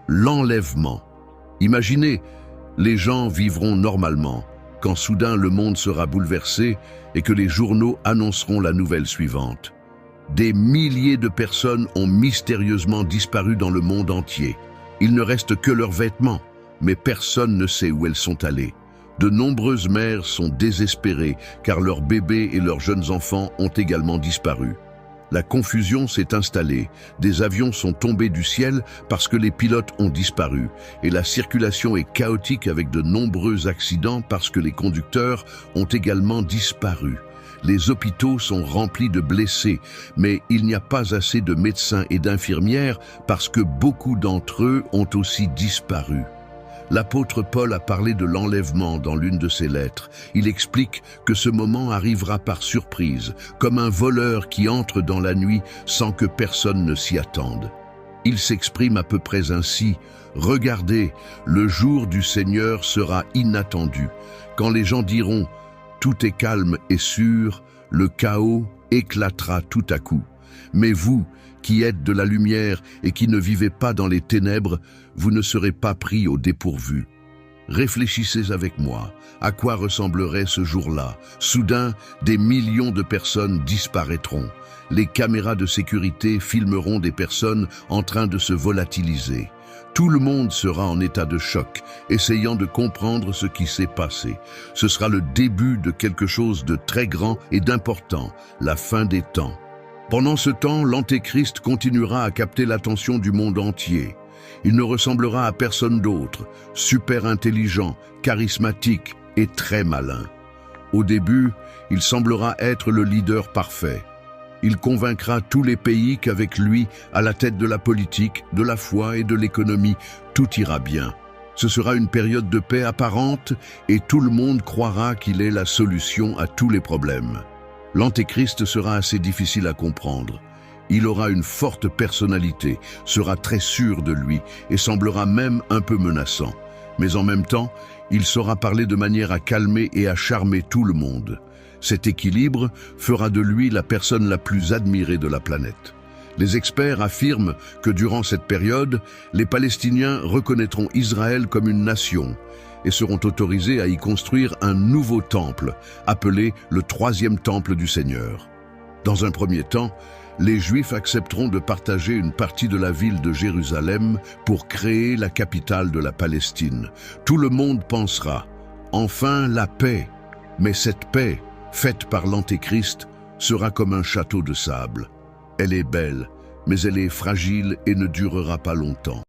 l'enlèvement. Imaginez, les gens vivront normalement, quand soudain le monde sera bouleversé et que les journaux annonceront la nouvelle suivante. Des milliers de personnes ont mystérieusement disparu dans le monde entier. Il ne reste que leurs vêtements, mais personne ne sait où elles sont allées. De nombreuses mères sont désespérées car leurs bébés et leurs jeunes enfants ont également disparu. La confusion s'est installée, des avions sont tombés du ciel parce que les pilotes ont disparu et la circulation est chaotique avec de nombreux accidents parce que les conducteurs ont également disparu. Les hôpitaux sont remplis de blessés, mais il n'y a pas assez de médecins et d'infirmières parce que beaucoup d'entre eux ont aussi disparu. L'apôtre Paul a parlé de l'enlèvement dans l'une de ses lettres. Il explique que ce moment arrivera par surprise, comme un voleur qui entre dans la nuit sans que personne ne s'y attende. Il s'exprime à peu près ainsi: « Regardez, le jour du Seigneur sera inattendu. Quand les gens diront « Tout est calme et sûr », le chaos éclatera tout à coup. Mais vous, qui êtes de la lumière et qui ne vivez pas dans les ténèbres, vous ne serez pas pris au dépourvu. Réfléchissez avec moi, à quoi ressemblerait ce jour-là? Soudain, des millions de personnes disparaîtront. Les caméras de sécurité filmeront des personnes en train de se volatiliser. Tout le monde sera en état de choc, essayant de comprendre ce qui s'est passé. Ce sera le début de quelque chose de très grand et d'important, la fin des temps. Pendant ce temps, l'Antéchrist continuera à capter l'attention du monde entier. Il ne ressemblera à personne d'autre, super intelligent, charismatique et très malin. Au début, il semblera être le leader parfait. Il convaincra tous les pays qu'avec lui, à la tête de la politique, de la foi et de l'économie, tout ira bien. Ce sera une période de paix apparente et tout le monde croira qu'il est la solution à tous les problèmes. L'Antéchrist sera assez difficile à comprendre. Il aura une forte personnalité, sera très sûr de lui et semblera même un peu menaçant. Mais en même temps, il saura parler de manière à calmer et à charmer tout le monde. Cet équilibre fera de lui la personne la plus admirée de la planète. Les experts affirment que durant cette période, les Palestiniens reconnaîtront Israël comme une nation et seront autorisés à y construire un nouveau temple, appelé le troisième temple du Seigneur. Dans un premier temps, les Juifs accepteront de partager une partie de la ville de Jérusalem pour créer la capitale de la Palestine. Tout le monde pensera « Enfin la paix !» Mais cette paix, faite par l'Antéchrist, sera comme un château de sable. Elle est belle, mais elle est fragile et ne durera pas longtemps.